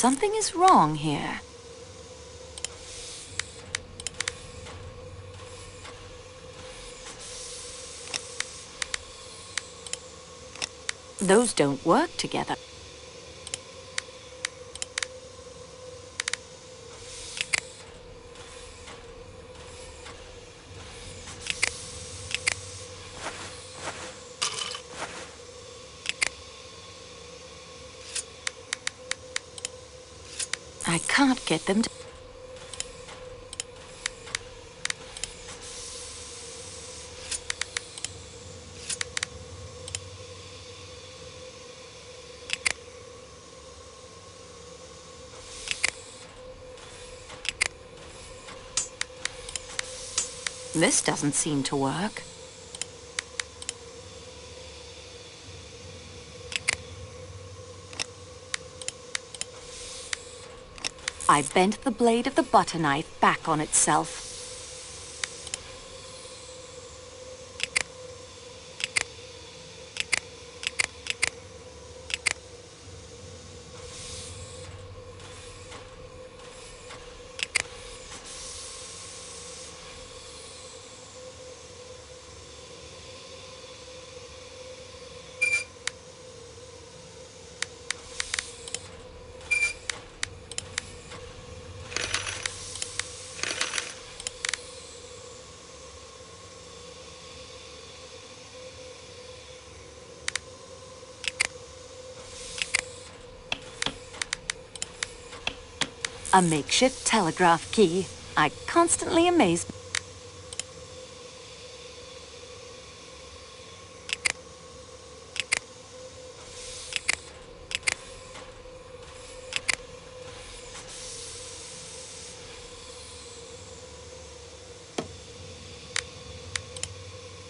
Something is wrong here. Those don't work together. I can't get them to... This doesn't seem to work. I bent the blade of the butter knife back on itself. A makeshift telegraph key. I constantly amaze me.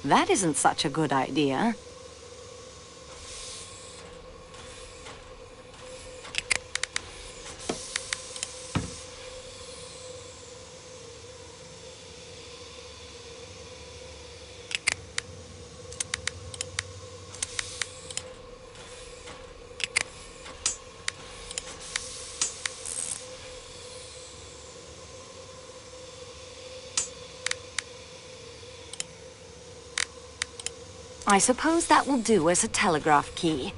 That isn't such a good idea. I suppose that will do as a telegraph key.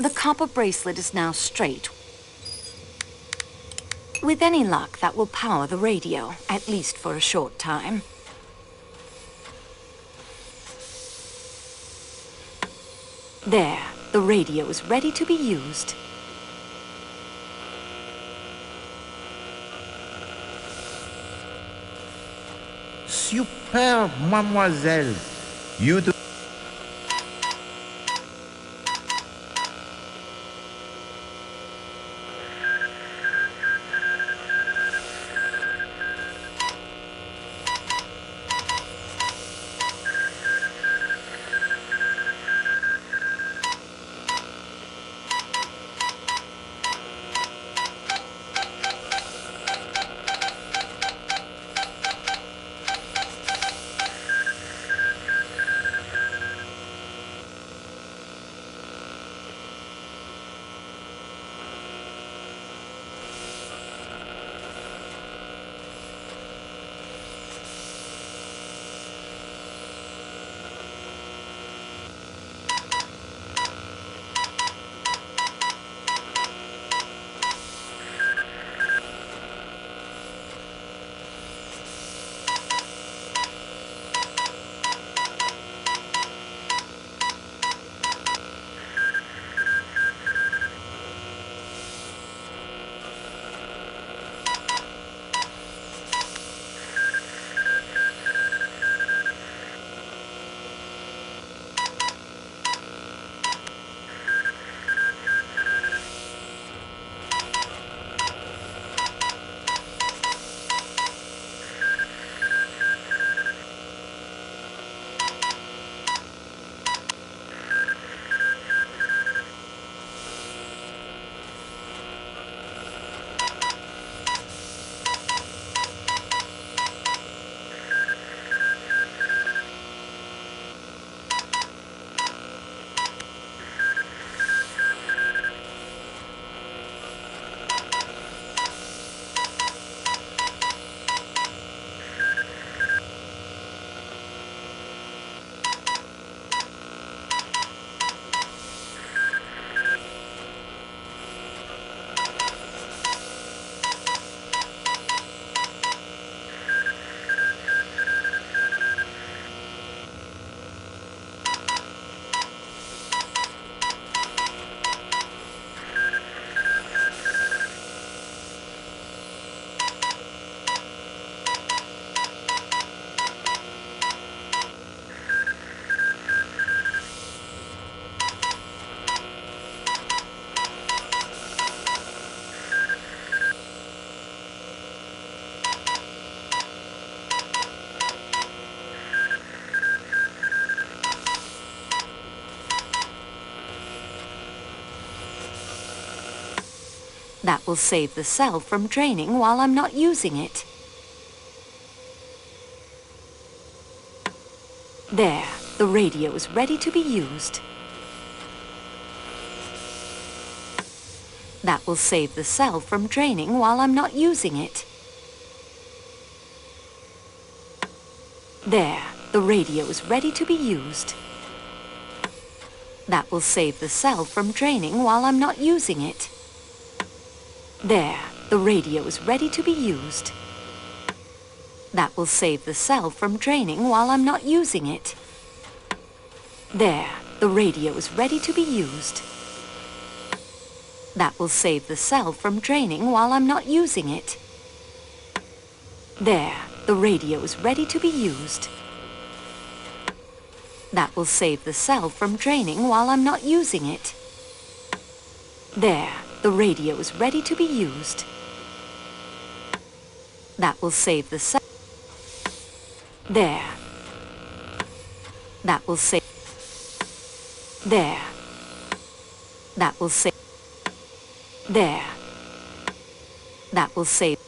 The copper bracelet is now straight. With any luck, that will power the radio, at least for a short time. There, the radio is ready to be used. Superbe, mademoiselle. You do. That will save the cell from draining while I'm not using it. There, the radio is ready to be used. That will save the cell from draining while I'm not using it. There, the radio is ready to be used. That will save the cell from draining while I'm not using it. There, the radio is ready to be used. That will save the cell from draining while I'm not using it. There, the radio is ready to be used. That will save the cell from draining while I'm not using it. There, the radio is ready to be used. That will save the cell from draining while I'm not using it. There, the radio is ready to be used. That will save the cell. There. That will save. There. That will save. There. That will save.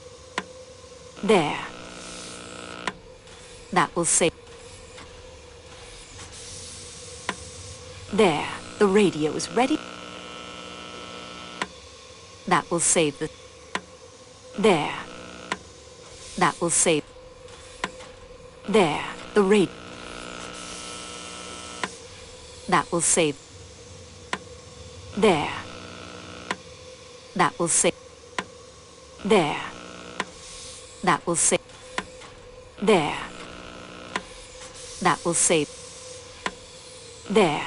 There. That will save. There. The radio is ready. That will save the. There. That will save. There. The radio. That will save. There. That will save. There. That will save. There. That will save. There.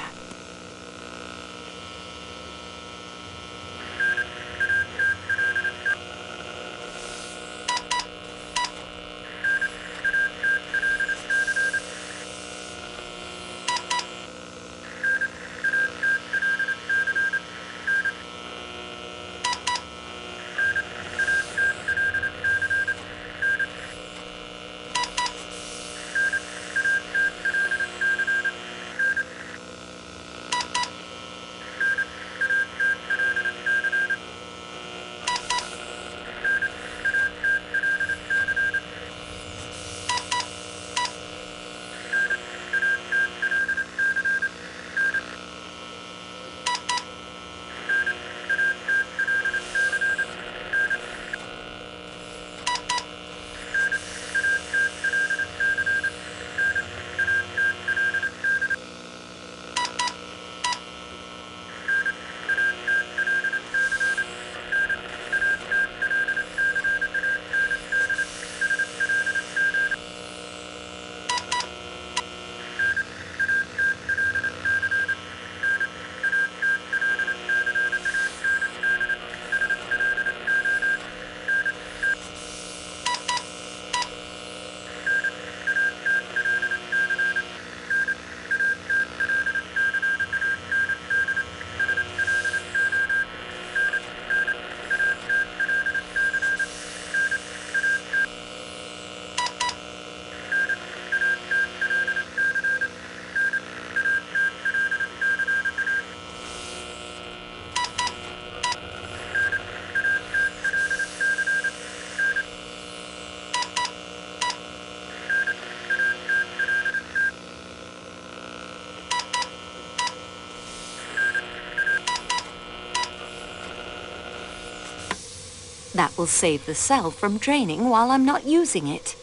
That will save the cell from draining while I'm not using it.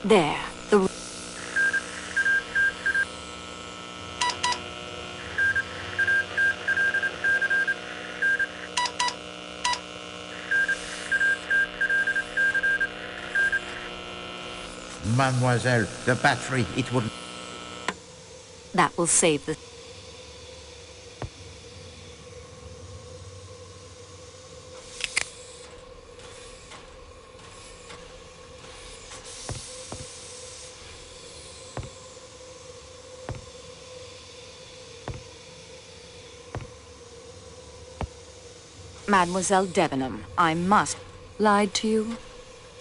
There, the... Mademoiselle, the battery, it wouldn't... That will save the... Mademoiselle Debenham, I must... Lied to you?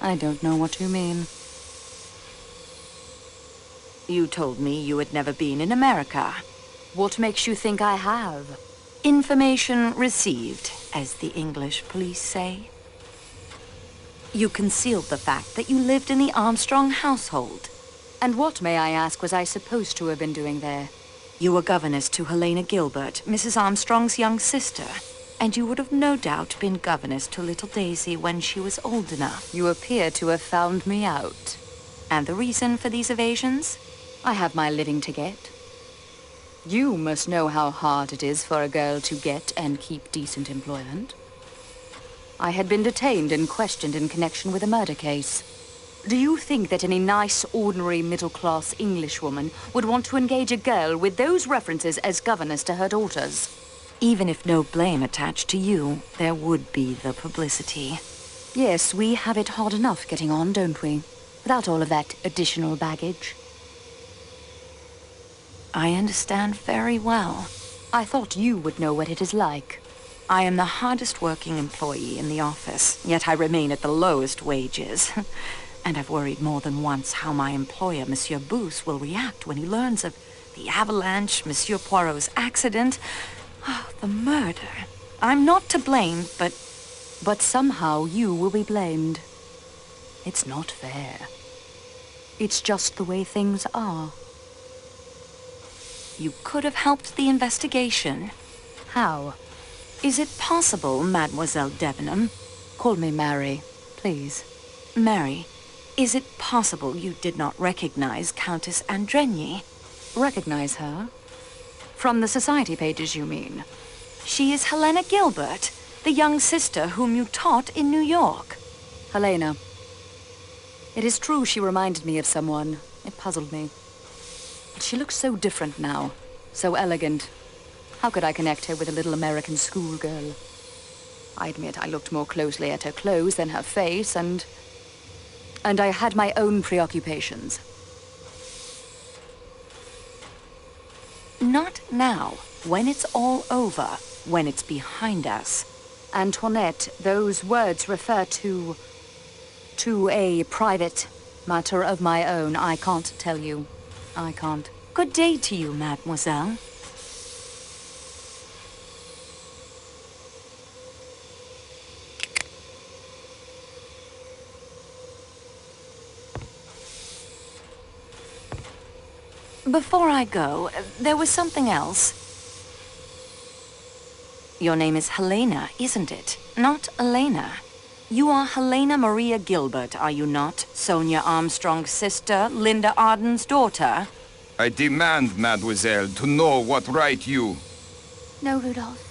I don't know what you mean. You told me you had never been in America. What makes you think I have? Information received, as the English police say. You concealed the fact that you lived in the Armstrong household. And what, may I ask, was I supposed to have been doing there? You were governess to Helena Gilbert, Mrs. Armstrong's young sister. And you would have no doubt been governess to little Daisy when she was old enough. You appear to have found me out. And the reason for these evasions? I have my living to get. You must know how hard it is for a girl to get and keep decent employment. I had been detained and questioned in connection with a murder case. Do you think that any nice, ordinary, middle-class Englishwoman would want to engage a girl with those references as governess to her daughters? Even if no blame attached to you, there would be the publicity. Yes, we have it hard enough getting on, don't we? Without all of that additional baggage. I understand very well. I thought you would know what it is like. I am the hardest working employee in the office, yet I remain at the lowest wages. And I've worried more than once how my employer, Monsieur Booth, will react when he learns of the avalanche, Monsieur Poirot's accident. Oh, the murder. I'm not to blame, but somehow you will be blamed. It's not fair. It's just the way things are. You could have helped the investigation. How? Is it possible, Mademoiselle Debenham? Call me Mary, please. Mary, is it possible you did not recognize Countess Andrigny? Recognize her? From the society pages, you mean? She is Helena Gilbert, the young sister whom you taught in New York. Helena. It is true she reminded me of someone. It puzzled me. But she looks so different now. So elegant. How could I connect her with a little American schoolgirl? I admit I looked more closely at her clothes than her face, and I had my own preoccupations. Not now, when it's all over, when it's behind us. Antoinette, those words refer to a private matter of my own. I can't tell you. I can't. Good day to you, mademoiselle. Before I go, there was something else. Your name is Helena, isn't it? Not Elena. You are Helena Maria Gilbert, are you not? Sonia Armstrong's sister, Linda Arden's daughter? I demand, mademoiselle, to know what right you... No, Rudolph.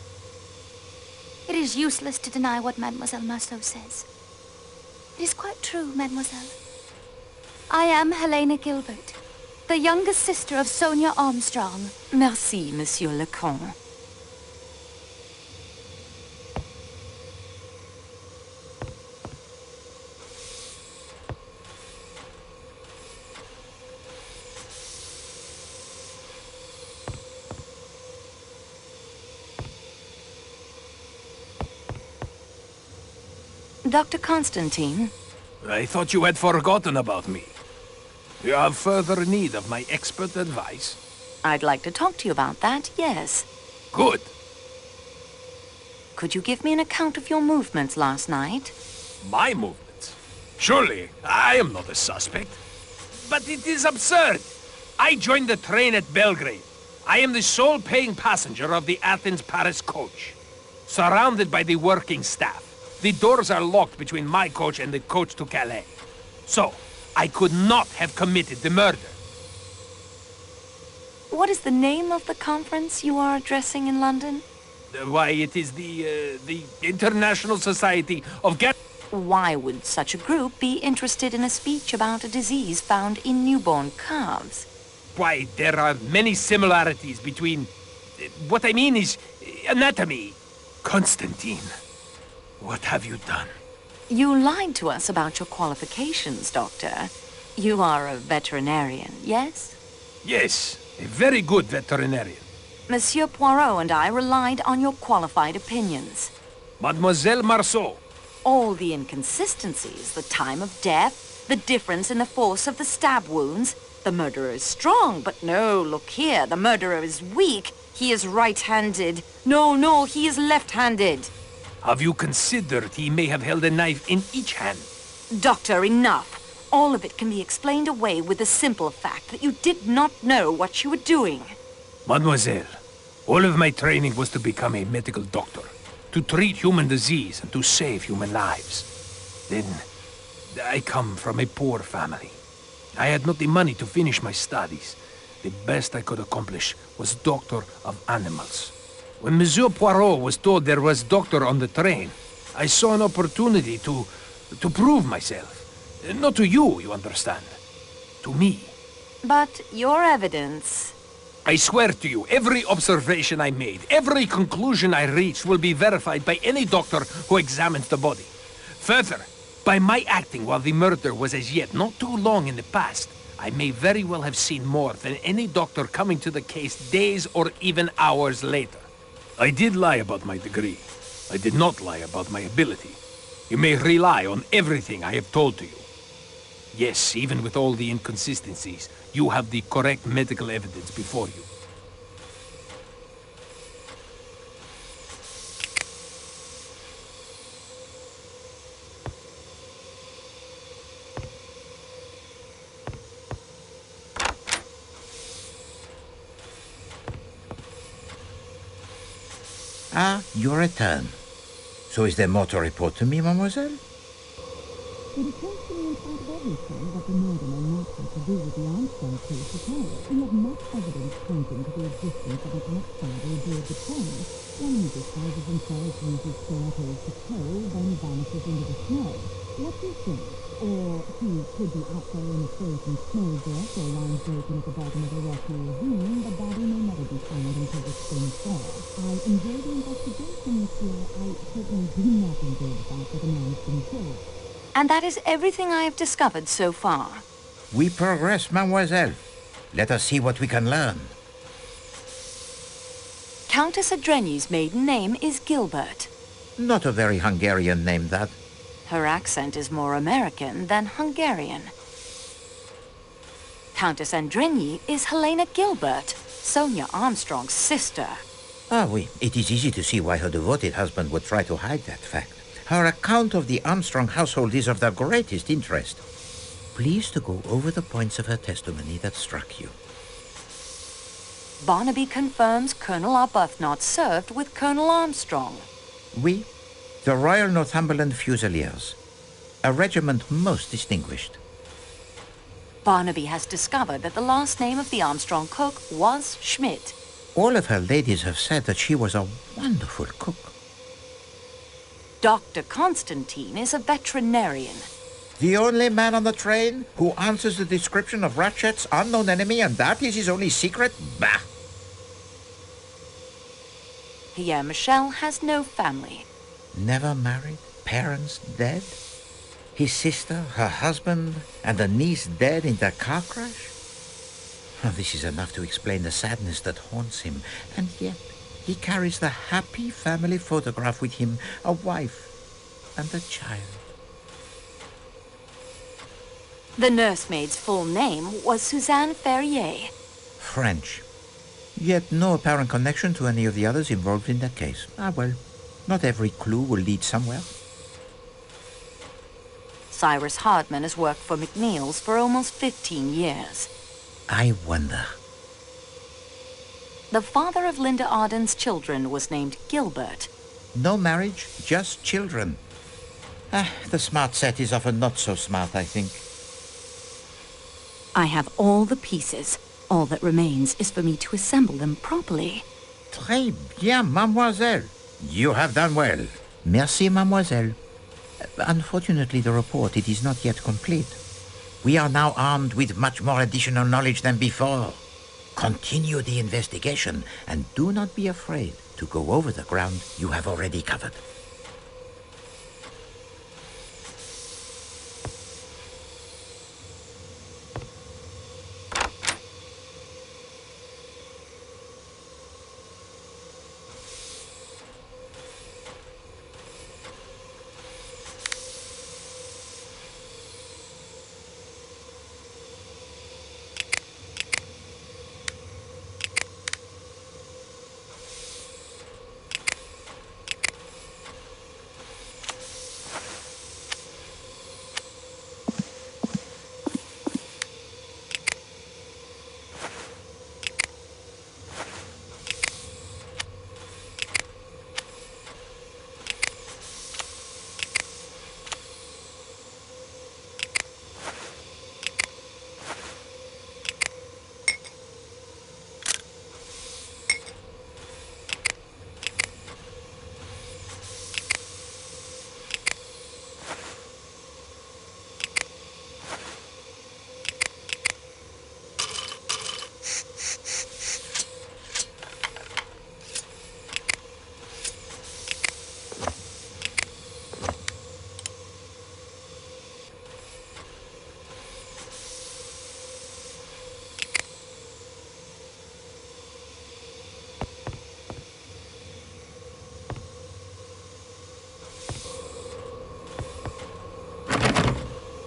It is useless to deny what Mademoiselle Marceau says. It is quite true, mademoiselle. I am Helena Gilbert, the youngest sister of Sonia Armstrong. Merci, Monsieur le Comte. Dr. Constantine? I thought you had forgotten about me. You have further need of my expert advice? I'd like to talk to you about that, yes. Good. Could you give me an account of your movements last night? My movements? Surely, I am not a suspect. But it is absurd. I joined the train at Belgrade. I am the sole paying passenger of the Athens-Paris coach. Surrounded by the working staff. The doors are locked between my coach and the coach to Calais. So, I could not have committed the murder. What is the name of the conference you are addressing in London? Why, it is the International Society of Why would such a group be interested in a speech about a disease found in newborn calves? Why, there are many similarities between... What I mean is anatomy. Constantine, what have you done? You lied to us about your qualifications, Doctor. You are a veterinarian, yes? Yes, a very good veterinarian. Monsieur Poirot and I relied on your qualified opinions. Mademoiselle Marceau. All the inconsistencies, the time of death, the difference in the force of the stab wounds, The murderer is strong, but no, look here. The murderer is weak. He is right-handed. No, he is left-handed. Have you considered he may have held a knife in each hand? Doctor, enough. All of it can be explained away with the simple fact that you did not know what you were doing. Mademoiselle, all of my training was to become a medical doctor, to treat human disease and to save human lives. Then, I come from a poor family. I had not the money to finish my studies. The best I could accomplish was doctor of animals. When Monsieur Poirot was told there was doctor on the train, I saw an opportunity to prove myself. Not to you, you understand. To me. But your evidence... I swear to you, every observation I made, every conclusion I reached will be verified by any doctor who examines the body. Further, by my acting while the murder was as yet not too long in the past, I may very well have seen more than any doctor coming to the case days or even hours later. I did lie about my degree. I did not lie about my ability. You may rely on everything I have told to you. Yes, even with all the inconsistencies, you have the correct medical evidence before you. Ah, your return. So is there more to report to me, mademoiselle? It occurs to me in spite of everything that the murder may not have to do with the Armstrong case at all. We have much evidence pointing to the existence of an outsider aboard the train. One who disguises himself, uses stilettos to tow, then vanishes into the snow. What do you think? Or he could be out there in a frozen snowdrift or lying broken at the bottom of a rocky ravine. The body may never be found until the spring thaw. I enjoy the investigation, monsieur. I certainly do not enjoy the fact that a man's been killed. And that is everything I have discovered so far. We progress, mademoiselle. Let us see what we can learn. Countess Adrenyi's maiden name is Gilbert. Not a very Hungarian name, that. Her accent is more American than Hungarian. Countess Andrenyi is Helena Gilbert, Sonia Armstrong's sister. Ah, oui. It is easy to see why her devoted husband would try to hide that fact. Her account of the Armstrong household is of the greatest interest. Please to go over the points of her testimony that struck you. Barnaby confirms Colonel Arbuthnot served with Colonel Armstrong. We, the Royal Northumberland Fusiliers, a regiment most distinguished. Barnaby has discovered that the last name of the Armstrong cook was Schmidt. All of her ladies have said that she was a wonderful cook. Dr. Constantine is a veterinarian. The only man on the train who answers the description of Ratchet's unknown enemy, and that is his only secret? Bah! Pierre Michel has no family. Never married, parents dead, his sister, her husband, and a niece dead in the car crash? Oh, this is enough to explain the sadness that haunts him, and yet he carries the happy family photograph with him, a wife and a child. The nursemaid's full name was Suzanne Ferrier. French. Yet no apparent connection to any of the others involved in that case. Ah, well, not every clue will lead somewhere. Cyrus Hardman has worked for McNeil's for almost 15 years. I wonder. The father of Linda Arden's children was named Gilbert. No marriage, just children. Ah, the smart set is often not so smart, I think. I have all the pieces. All that remains is for me to assemble them properly. Très bien, mademoiselle. You have done well. Merci, mademoiselle. Unfortunately, the report, it is not yet complete. We are now armed with much more additional knowledge than before. Continue the investigation, and do not be afraid to go over the ground you have already covered.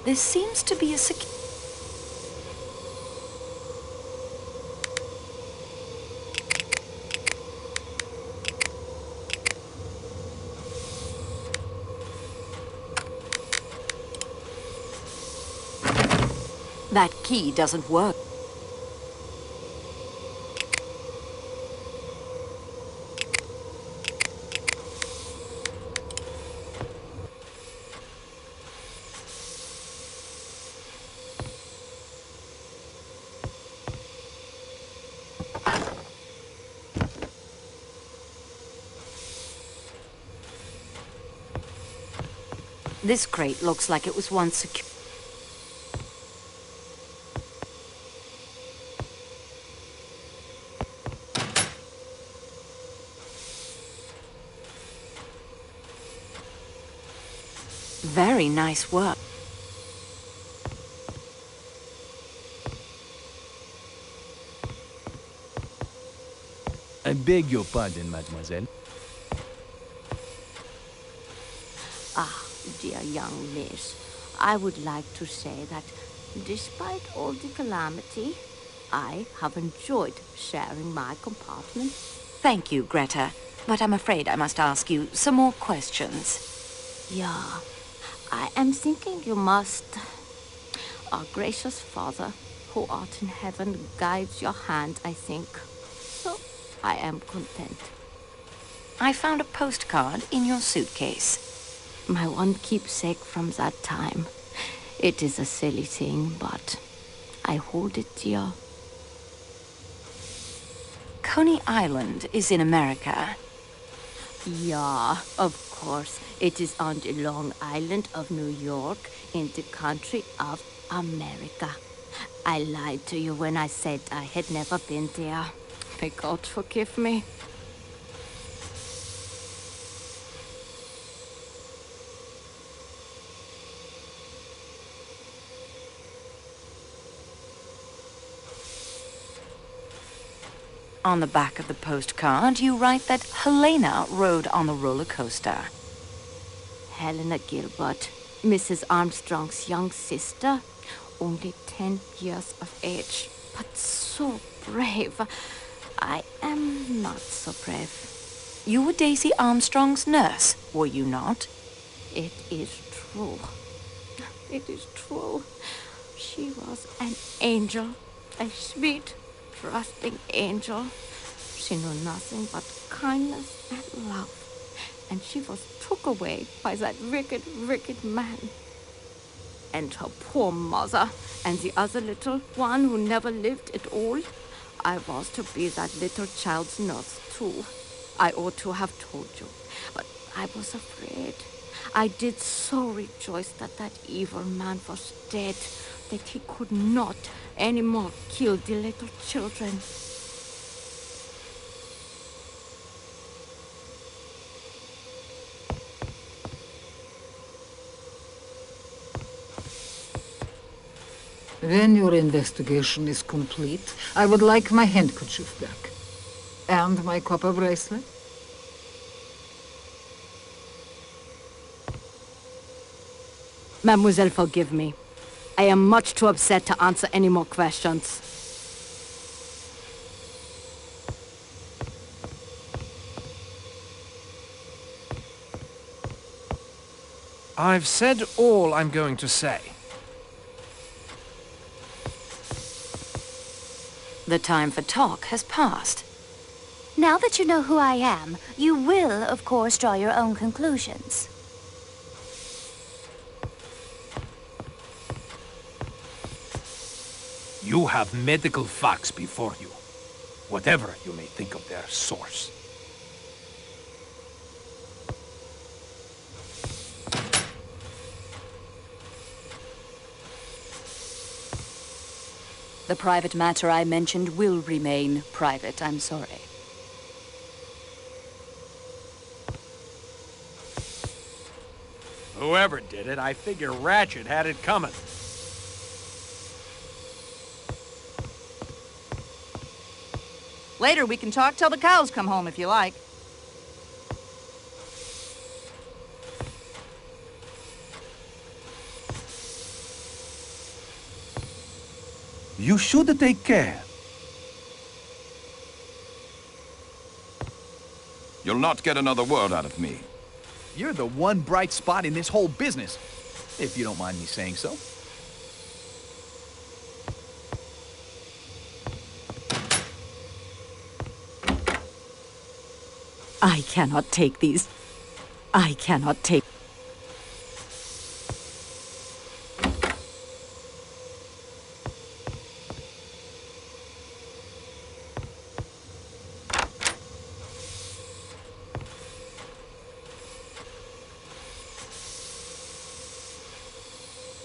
There seems to be a That key doesn't work. This crate looks like it was once secure. Very nice work. I beg your pardon, mademoiselle. Ah, dear young miss, I would like to say that despite all the calamity, I have enjoyed sharing my compartment. Thank you, Greta, but I'm afraid I must ask you some more questions. Yeah, I am thinking you must. Our gracious Father, who art in heaven, guides your hand, I think. So, I am content. I found a postcard in your suitcase. My one keepsake from that time. It is a silly thing, but I hold it dear. Coney Island is in America. Yeah, of course. It is on the Long Island of New York in the country of America. I lied to you when I said I had never been there. May God forgive me. On the back of the postcard, you write that Helena rode on the roller coaster. Helena Gilbert, Mrs. Armstrong's young sister, only 10 years of age, but so brave. I am not so brave. You were Daisy Armstrong's nurse, were you not? It is true. It is true. She was an angel, a sweet, trusting angel. She knew nothing but kindness and love. And she was took away by that wicked, wicked man. And her poor mother, and the other little one who never lived at all. I was to be that little child's nurse, too. I ought to have told you, but I was afraid. I did so rejoice that that evil man was dead, that he could not anymore kill the little children. When your investigation is complete, I would like my handkerchief back. And my copper bracelet. Mademoiselle, forgive me. I am much too upset to answer any more questions. I've said all I'm going to say. The time for talk has passed. Now that you know who I am, you will, of course, draw your own conclusions. You have medical facts before you, whatever you may think of their source. The private matter I mentioned will remain private, I'm sorry. Whoever did it, I figure Ratchet had it coming. Later, we can talk till the cows come home if you like. You should take care. You'll not get another word out of me. You're the one bright spot in this whole business, if you don't mind me saying so. I cannot take these. I cannot take...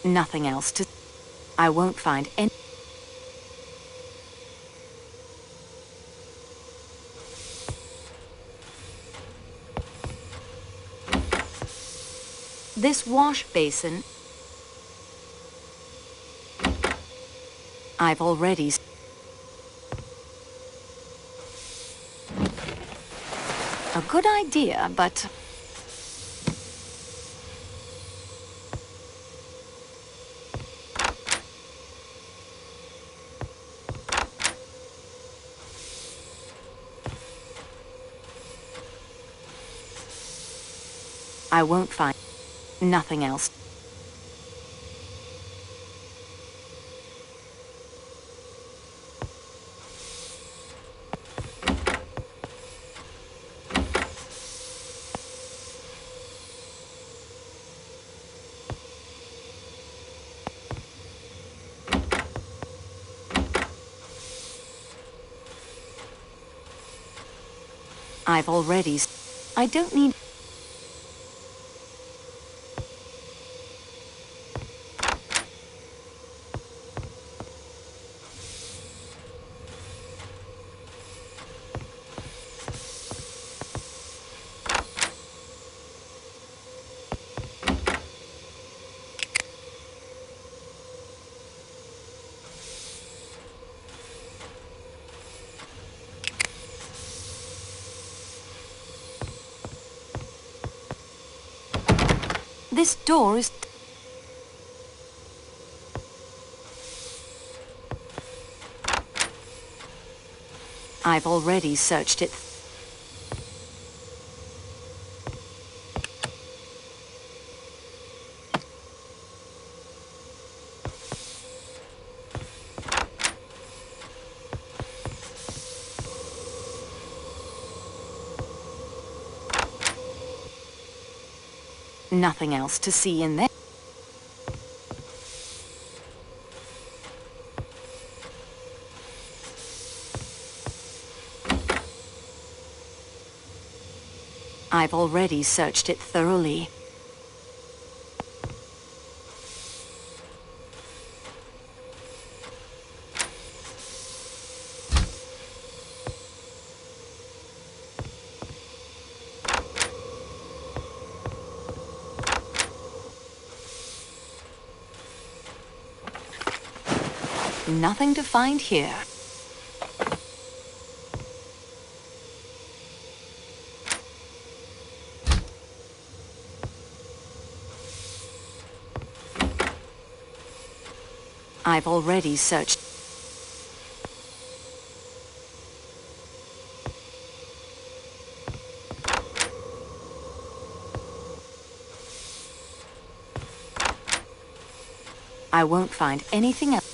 Nothing else to... I won't find any... This wash basin... I've already... A good idea, but... I won't find nothing else. I've already... I don't need... This door is... I've already searched it. Nothing else to see in there. I've already searched it thoroughly. Nothing to find here. I've already searched. I won't find anything else.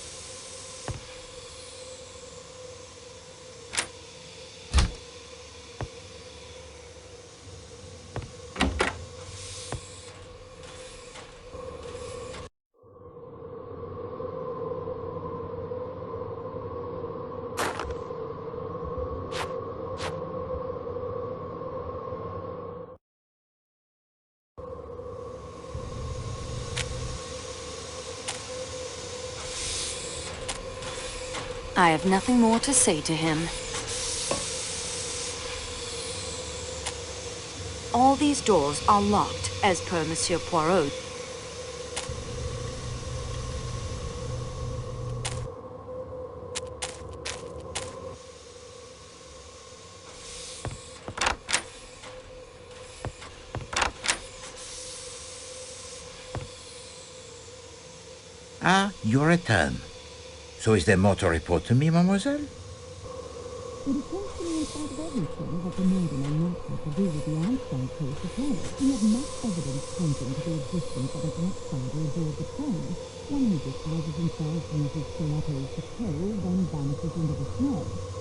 I have nothing more to say to him. All these doors are locked, as per Monsieur Poirot. Ah, you return. So is there more to report to me, mademoiselle? It occurs to me in spite of everything that the murder may not have to do with the Armstrong case at all. We have much evidence pointing to the existence of an outsider aboard the plane. One who disguises himself, uses stilettos to kill, then vanishes into the snow.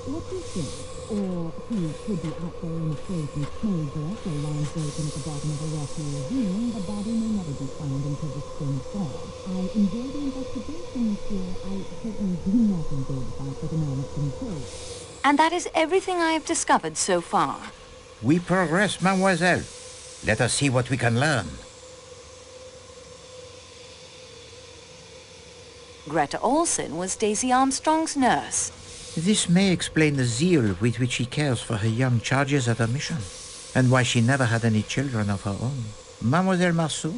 What do you think? Or he could be out there in a frozen snowdrift or lying broken at the bottom of a rocky ravine. The body may never be found until the spring thaw. I enjoy the investigation, monsieur. I certainly do not enjoy the fact that a man has been killed. And that is everything I have discovered so far. We progress, mademoiselle. Let us see what we can learn. Greta Olsen was Daisy Armstrong's nurse. This may explain the zeal with which she cares for her young charges at her mission, and why she never had any children of her own. Mademoiselle Marceau,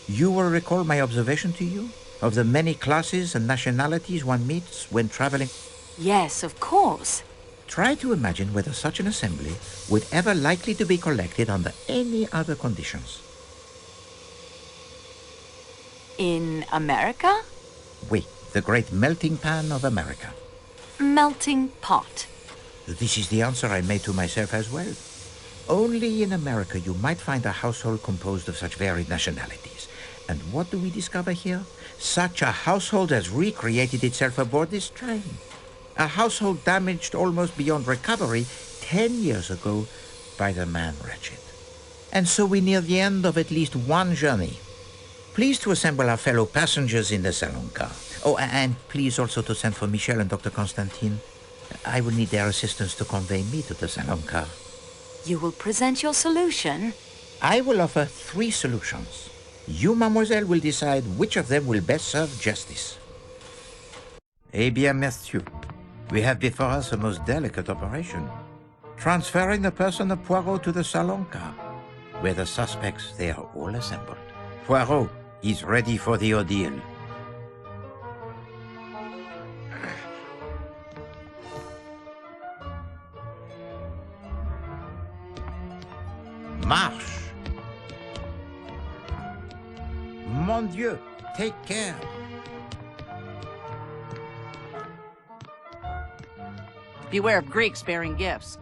you will recall my observation to you of the many classes and nationalities one meets when traveling. Yes, of course. Try to imagine whether such an assembly would ever likely to be collected under any other conditions. In America? Oui, the great melting pan of America. Melting pot. This is the answer I made to myself as well. Only in America you might find a household composed of such varied nationalities. And what do we discover here? Such a household has recreated itself aboard this train. A household damaged almost beyond recovery 10 years ago by the man Ratchet. And so we near the end of at least one journey. Please to assemble our fellow passengers in the salon car. Oh, and please also to send for Michel and Dr. Constantine. I will need their assistance to convey me to the salon car. You will present your solution? I will offer 3 solutions. You, mademoiselle, will decide which of them will best serve justice. Eh bien, messieurs, we have before us a most delicate operation. Transferring the person of Poirot to the salon car, where the suspects, they are all assembled. Poirot is ready for the ordeal. Marche! Mon Dieu, take care! Beware of Greeks bearing gifts.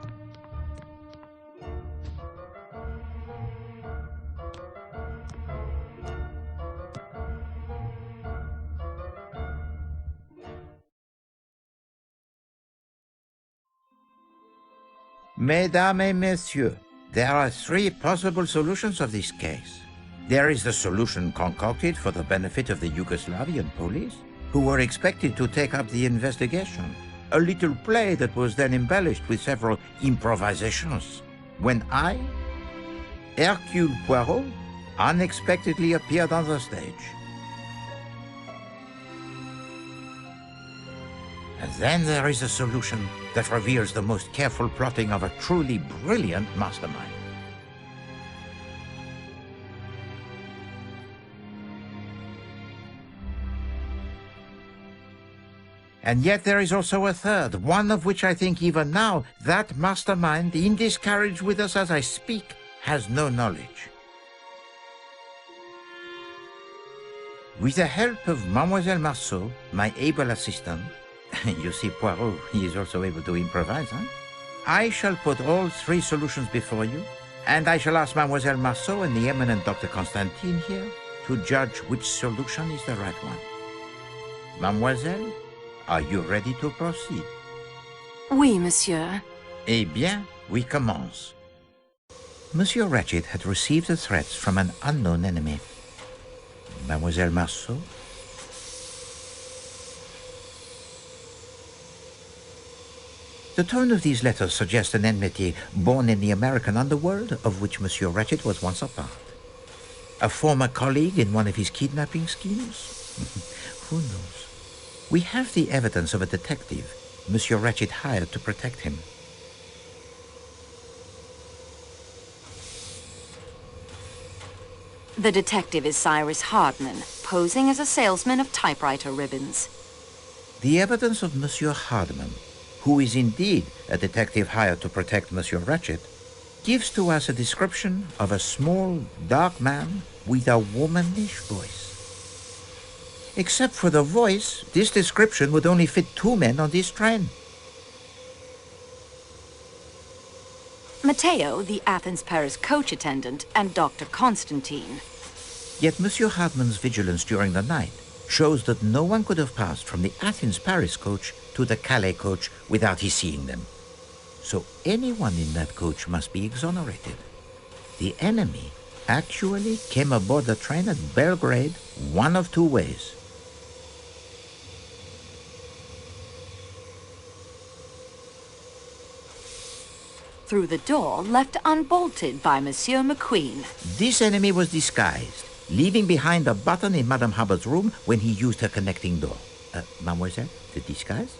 Mesdames et messieurs, there are 3 possible solutions of this case. There is the solution concocted for the benefit of the Yugoslavian police, who were expected to take up the investigation. A little play that was then embellished with several improvisations. When I, Hercule Poirot, unexpectedly appeared on the stage. And then there is a solution that reveals the most careful plotting of a truly brilliant mastermind. And yet there is also a third, one of which I think even now, that mastermind, in this carriage with us as I speak, has no knowledge. With the help of Mademoiselle Marceau, my able assistant, you see Poirot, he is also able to improvise, huh? I shall put all 3 solutions before you, and I shall ask Mademoiselle Marceau and the eminent Dr. Constantine here to judge which solution is the right one. Mademoiselle, are you ready to proceed? Oui, monsieur. Eh bien, we commence. Monsieur Ratchet had received the threats from an unknown enemy. Mademoiselle Marceau? The tone of these letters suggests an enmity born in the American underworld, of which Monsieur Ratchet was once a part. A former colleague in one of his kidnapping schemes? Who knows? We have the evidence of a detective Monsieur Ratchet hired to protect him. The detective is Cyrus Hardman, posing as a salesman of typewriter ribbons. The evidence of Monsieur Hardman, who is indeed a detective hired to protect Monsieur Ratchet, gives to us a description of a small, dark man with a womanish voice. Except for the voice, this description would only fit 2 men on this train. Matteo, the Athens-Paris coach attendant, and Dr. Constantine. Yet Monsieur Hardman's vigilance during the night shows that no one could have passed from the Athens-Paris coach to the Calais coach without his seeing them. So anyone in that coach must be exonerated. The enemy actually came aboard the train at Belgrade one of 2 ways. Through the door left unbolted by Monsieur McQueen. This enemy was disguised, leaving behind a button in Madame Hubbard's room when he used her connecting door. Mademoiselle, the disguise?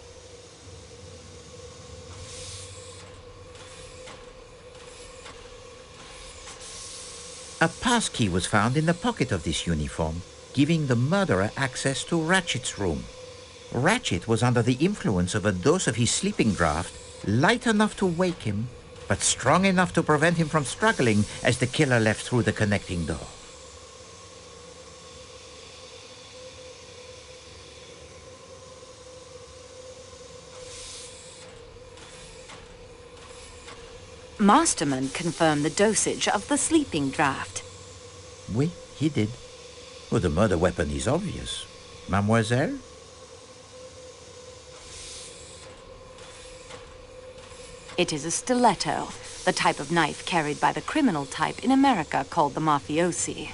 A passkey was found in the pocket of this uniform, giving the murderer access to Ratchet's room. Ratchet was under the influence of a dose of his sleeping draught, light enough to wake him, but strong enough to prevent him from struggling as the killer left through the connecting door. Masterman confirmed the dosage of the sleeping draught. Oui, he did. Well, the murder weapon is obvious. Mademoiselle? It is a stiletto, the type of knife carried by the criminal type in America called the mafiosi.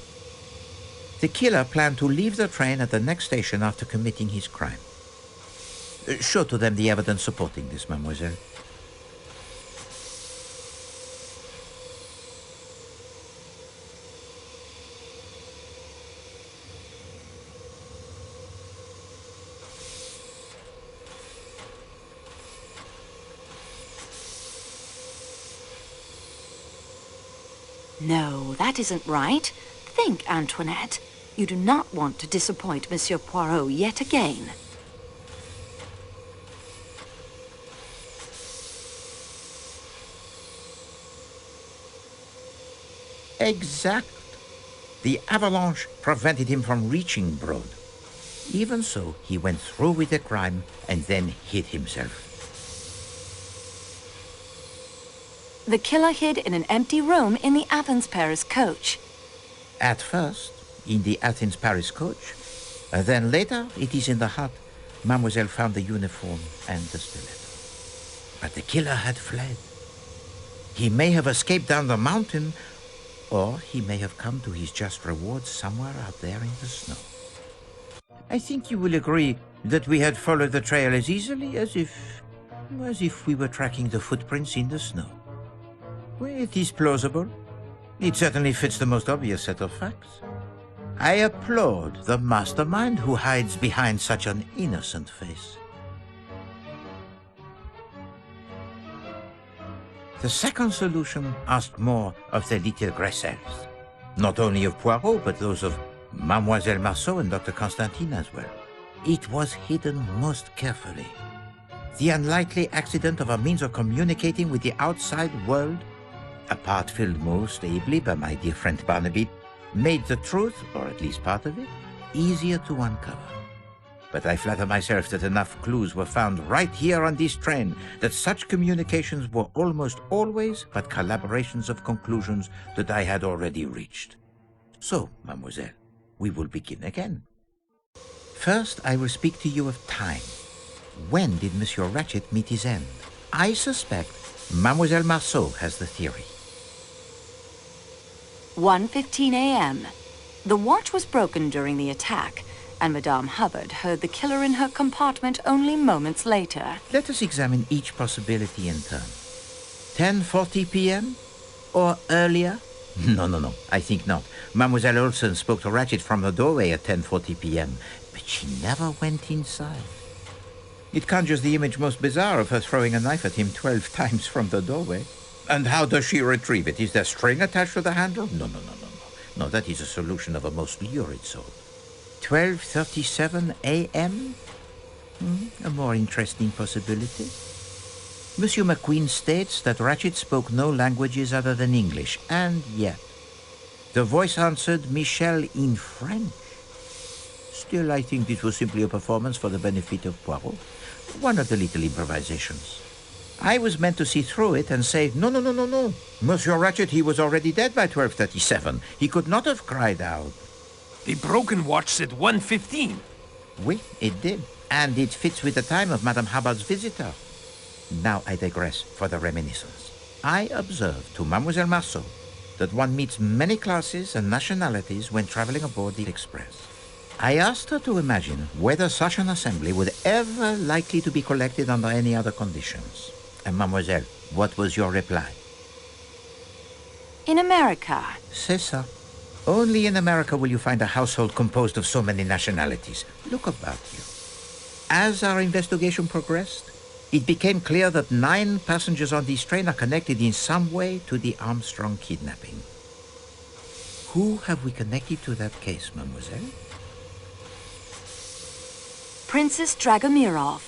The killer planned to leave the train at the next station after committing his crime. Show to them the evidence supporting this, mademoiselle. No, that isn't right. Think, Antoinette. You do not want to disappoint Monsieur Poirot yet again. Exact. The avalanche prevented him from reaching Broad. Even so, he went through with the crime and then hid himself. The killer hid in an empty room in the Athens-Paris coach. At first, in the Athens-Paris coach. Then later, it is in the hut. Mademoiselle found the uniform and the stiletto. But the killer had fled. He may have escaped down the mountain, or he may have come to his just reward somewhere out there in the snow. I think you will agree that we had followed the trail as easily as if we were tracking the footprints in the snow. Well, it is plausible. It certainly fits the most obvious set of facts. I applaud the mastermind who hides behind such an innocent face. The second solution asked more of the little Gressels. Not only of Poirot, but those of Mademoiselle Marceau and Dr. Constantine as well. It was hidden most carefully. The unlikely accident of a means of communicating with the outside world, a part filled most ably by my dear friend Barnaby, made the truth, or at least part of it, easier to uncover. But I flatter myself that enough clues were found right here on this train that such communications were almost always but collaborations of conclusions that I had already reached. So, mademoiselle, we will begin again. First, I will speak to you of time. When did Monsieur Ratchet meet his end? I suspect Mademoiselle Marceau has the theory. 1:15 a.m. The watch was broken during the attack, and Madame Hubbard heard the killer in her compartment only moments later. Let us examine each possibility in turn. 10:40 p.m. or earlier? No, I think not. Mademoiselle Olsen spoke to Ratchet from the doorway at 10:40 p.m., but she never went inside. It conjures the image most bizarre of her throwing a knife at him 12 times from the doorway. And how does she retrieve it? Is there string attached to the handle? No. No, that is a solution of a most lurid sort. 12:37 a.m.? A more interesting possibility. Monsieur McQueen states that Ratchet spoke no languages other than English, and yet the voice answered Michel in French. Still, I think this was simply a performance for the benefit of Poirot. One of the little improvisations. I was meant to see through it and say, no. Monsieur Ratchet, he was already dead by 12:37. He could not have cried out. The broken watch said 1:15. Oui, it did. And it fits with the time of Madame Hubbard's visitor. Now I digress for the reminiscence. I observed to Mademoiselle Marceau that one meets many classes and nationalities when traveling aboard the Express. I asked her to imagine whether such an assembly would ever likely to be collected under any other conditions. And Mademoiselle, what was your reply? In America. C'est ça. Only in America will you find a household composed of so many nationalities. Look about you. As our investigation progressed, it became clear that 9 passengers on this train are connected in some way to the Armstrong kidnapping. Who have we connected to that case, mademoiselle? Princess Dragomirov.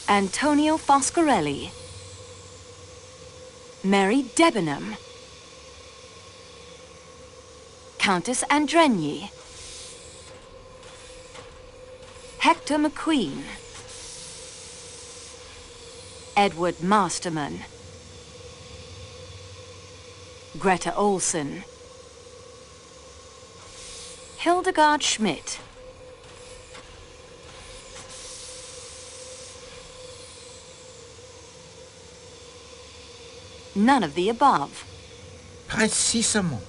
Antonio Foscarelli. Mary Debenham. Countess Andrenyi. Hector McQueen. Edward Masterman. Greta Olson. Hildegard Schmidt. None of the above. Précisément.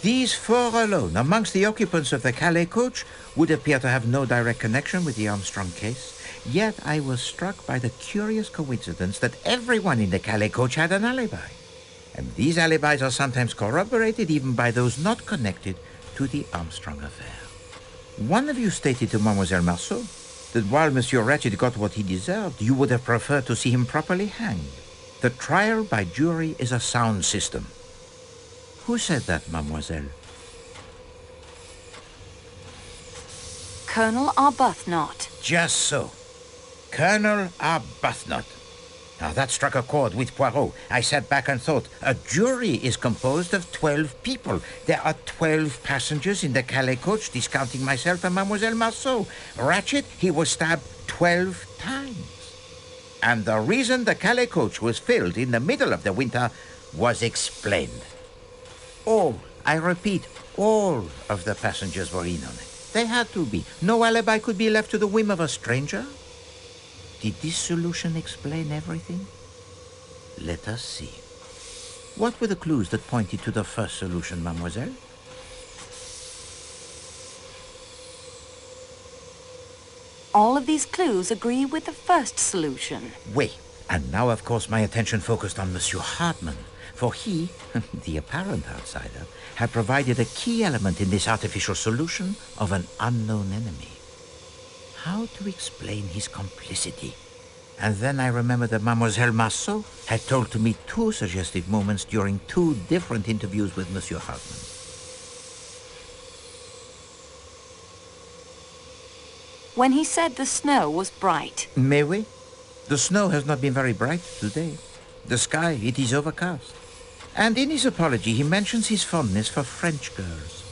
These 4 alone, amongst the occupants of the Calais coach, would appear to have no direct connection with the Armstrong case. Yet I was struck by the curious coincidence that everyone in the Calais coach had an alibi. And these alibis are sometimes corroborated even by those not connected to the Armstrong affair. One of you stated to Mademoiselle Marceau that while Monsieur Ratchet got what he deserved, you would have preferred to see him properly hanged. The trial by jury is a sound system. Who said that, mademoiselle? Colonel Arbuthnot. Just so. Colonel Arbuthnot. Now that struck a chord with Poirot. I sat back and thought, a jury is composed of 12 people. There are 12 passengers in the Calais coach, discounting myself and Mademoiselle Marceau. Ratchet, he was stabbed 12 times. And the reason the Calais coach was filled in the middle of the winter was explained. All, I repeat, all of the passengers were in on it. They had to be. No alibi could be left to the whim of a stranger. Did this solution explain everything? Let us see. What were the clues that pointed to the first solution, mademoiselle? All of these clues agree with the first solution. Oui. And now, of course, my attention focused on Monsieur Hartmann, for he, the apparent outsider, had provided a key element in this artificial solution of an unknown enemy. How to explain his complicity? And then I remembered that Mademoiselle Marceau had told to me 2 suggestive moments during 2 different interviews with Monsieur Hartmann. When he said the snow was bright. Mais oui. The snow has not been very bright today. The sky, it is overcast. And in his apology, he mentions his fondness for French girls.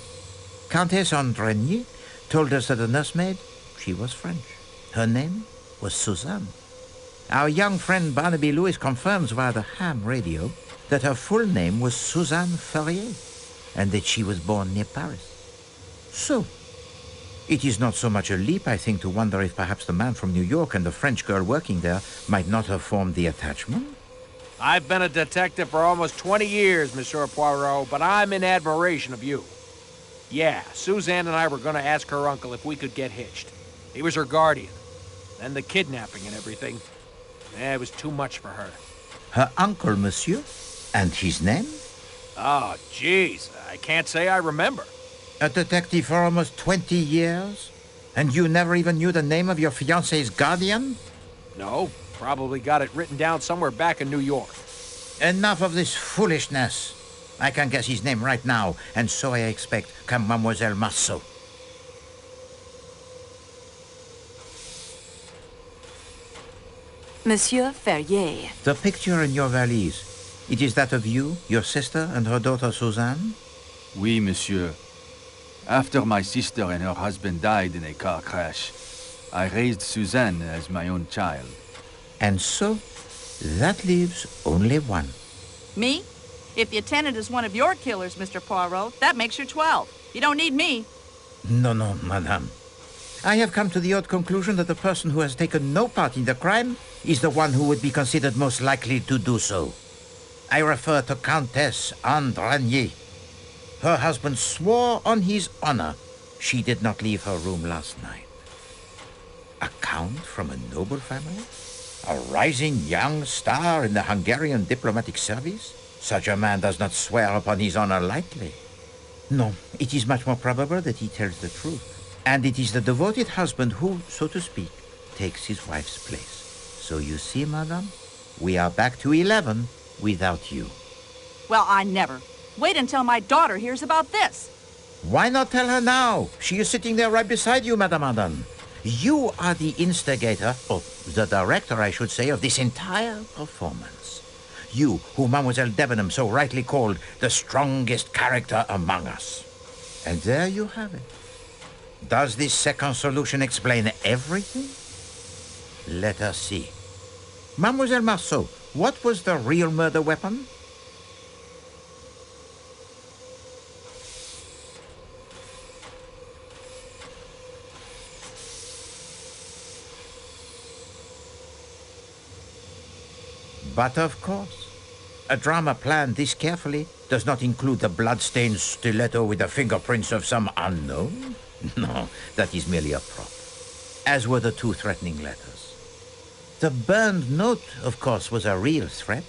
Countess Andrenyi told us that the nursemaid, she was French. Her name was Suzanne. Our young friend Barnaby Lewis confirms via the ham radio that her full name was Suzanne Ferrier, and that she was born near Paris. So, it is not so much a leap, I think, to wonder if perhaps the man from New York and the French girl working there might not have formed the attachment. I've been a detective for almost 20 years, Monsieur Poirot, but I'm in admiration of you. Yeah, Suzanne and I were going to ask her uncle if we could get hitched. He was her guardian. Then the kidnapping and everything. It was too much for her. Her uncle, monsieur? And his name? Oh, jeez, I can't say I remember. A detective for almost 20 years? And you never even knew the name of your fiancé's guardian? No, probably got it written down somewhere back in New York. Enough of this foolishness. I can guess his name right now, and so I expect can Mademoiselle Marceau. Monsieur Ferrier. The picture in your valise, it is that of you, your sister, and her daughter Suzanne? Oui, monsieur. After my sister and her husband died in a car crash, I raised Suzanne as my own child. And so, that leaves only one. Me? If the attendant is one of your killers, Mr. Poirot, that makes you 12. You don't need me. No, madame. I have come to the odd conclusion that the person who has taken no part in the crime is the one who would be considered most likely to do so. I refer to Countess Anne Dranier. Her husband swore on his honor she did not leave her room last night. A count from a noble family? A rising young star in the Hungarian diplomatic service? Such a man does not swear upon his honor lightly. No, it is much more probable that he tells the truth. And it is the devoted husband who, so to speak, takes his wife's place. So you see, madame, we are back to 11 without you. Well, I never. Wait until my daughter hears about this. Why not tell her now? She is sitting there right beside you, Madame Adam. You are the instigator, or the director, I should say, of this entire performance. You, who Mademoiselle Debenham so rightly called the strongest character among us. And there you have it. Does this second solution explain everything? Let us see. Mademoiselle Marceau, what was the real murder weapon? But of course, a drama planned this carefully does not include the blood-stained stiletto with the fingerprints of some unknown. No, that is merely a prop, as were the 2 threatening letters. The burned note, of course, was a real threat.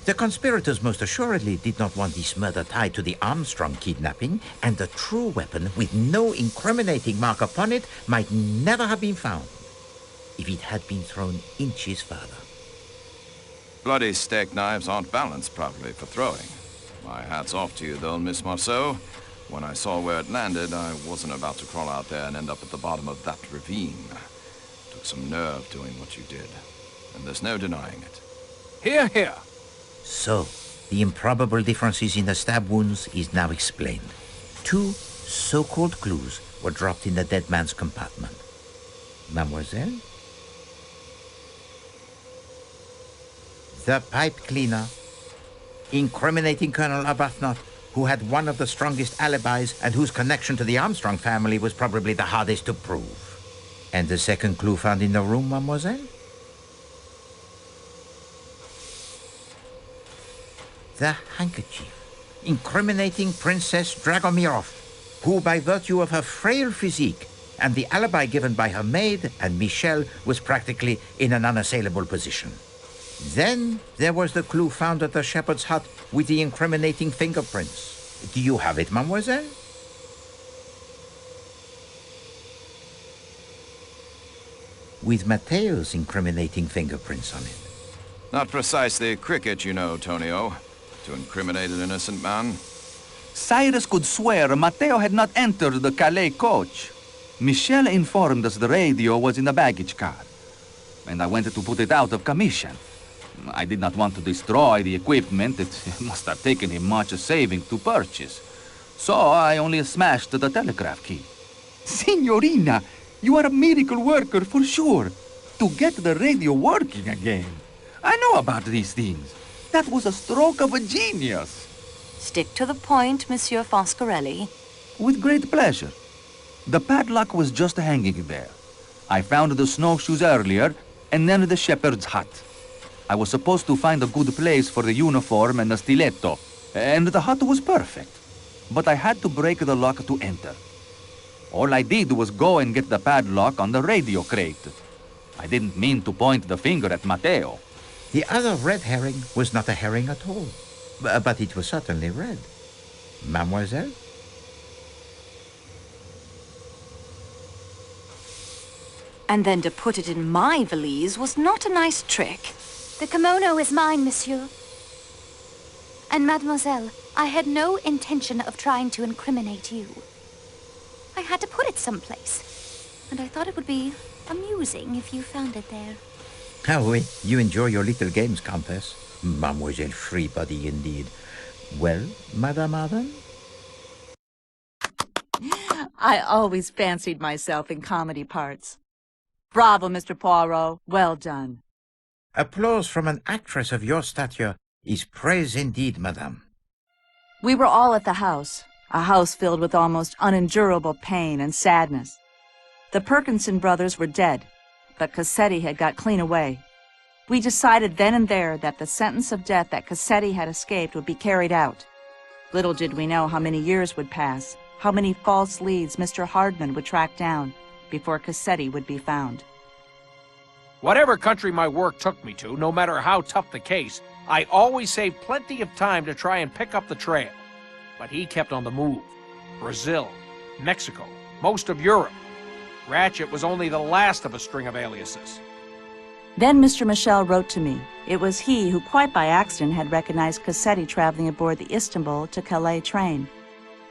The conspirators most assuredly did not want this murder tied to the Armstrong kidnapping, and the true weapon, with no incriminating mark upon it, might never have been found if it had been thrown inches further. Bloody steak knives aren't balanced properly for throwing. My hat's off to you, though, Miss Marceau. When I saw where it landed, I wasn't about to crawl out there and end up at the bottom of that ravine. Took some nerve doing what you did, and there's no denying it. Hear, hear. So, the improbable differences in the stab wounds is now explained. 2 so-called clues were dropped in the dead man's compartment. Mademoiselle? The pipe cleaner, incriminating Colonel Arbuthnot, who had one of the strongest alibis and whose connection to the Armstrong family was probably the hardest to prove. And the second clue found in the room, mademoiselle? The handkerchief, incriminating Princess Dragomirov, who by virtue of her frail physique and the alibi given by her maid and Michel was practically in an unassailable position. Then there was the clue found at the shepherd's hut with the incriminating fingerprints. Do you have it, mademoiselle? With Matteo's incriminating fingerprints on it. Not precisely cricket, you know, Tonio, to incriminate an innocent man. Cyrus could swear Matteo had not entered the Calais coach. Michel informed us the radio was in the baggage car, and I went to put it out of commission. I did not want to destroy the equipment. It must have taken him much saving to purchase. So I only smashed the telegraph key. Signorina, you are a miracle worker for sure. To get the radio working again. I know about these things. That was a stroke of a genius. Stick to the point, Monsieur Foscarelli. With great pleasure. The padlock was just hanging there. I found the snowshoes earlier, and then the shepherd's hut. I was supposed to find a good place for the uniform and the stiletto, and the hut was perfect. But I had to break the lock to enter. All I did was go and get the padlock on the radio crate. I didn't mean to point the finger at Matteo. The other red herring was not a herring at all, but it was certainly red. Mademoiselle? And then to put it in my valise was not a nice trick. The kimono is mine, monsieur. And mademoiselle, I had no intention of trying to incriminate you. I had to put it someplace, and I thought it would be amusing if you found it there. Ah oui, you enjoy your little games, Countess. Mademoiselle Freebody, indeed. Well, Madame Arden? I always fancied myself in comedy parts. Bravo, Mr. Poirot. Well done. Applause from an actress of your stature is praise indeed, madame. We were all at the house, a house filled with almost unendurable pain and sadness. The Perkinson brothers were dead, but Cassetti had got clean away. We decided then and there that the sentence of death that Cassetti had escaped would be carried out. Little did we know how many years would pass, how many false leads Mr. Hardman would track down before Cassetti would be found. Whatever country my work took me to, no matter how tough the case, I always saved plenty of time to try and pick up the trail. But he kept on the move. Brazil, Mexico, most of Europe. Ratchet was only the last of a string of aliases. Then Mr. Michel wrote to me. It was he who, quite by accident, had recognized Cassetti traveling aboard the Istanbul to Calais train.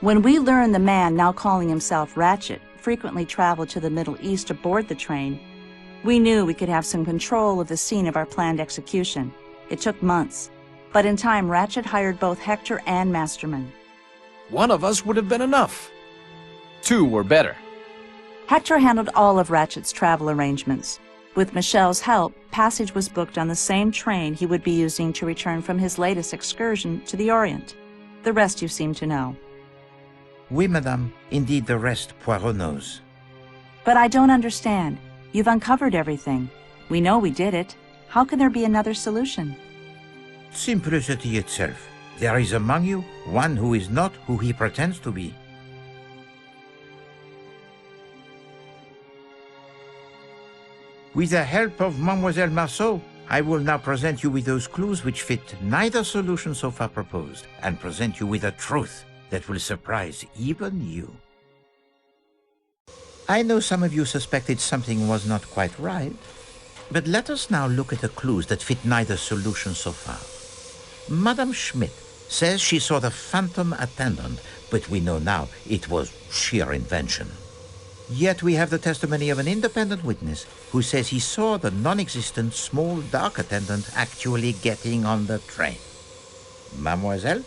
When we learned the man, now calling himself Ratchet, frequently traveled to the Middle East aboard the train, we knew we could have some control of the scene of our planned execution. It took months, but in time Ratchet hired both Hector and Masterman. One of us would have been enough. Two were better. Hector handled all of Ratchet's travel arrangements. With Michel's help, passage was booked on the same train he would be using to return from his latest excursion to the Orient. The rest you seem to know. Oui, madame. Indeed, the rest Poirot knows. But I don't understand. You've uncovered everything. We know we did it. How can there be another solution? Simplicity itself. There is among you one who is not who he pretends to be. With the help of Mademoiselle Marceau, I will now present you with those clues which fit neither solution so far proposed, and present you with a truth that will surprise even you. I know some of you suspected something was not quite right, but let us now look at the clues that fit neither solution so far. Madame Schmidt says she saw the phantom attendant, but we know now it was sheer invention. Yet we have the testimony of an independent witness who says he saw the non-existent small dark attendant actually getting on the train. Mademoiselle?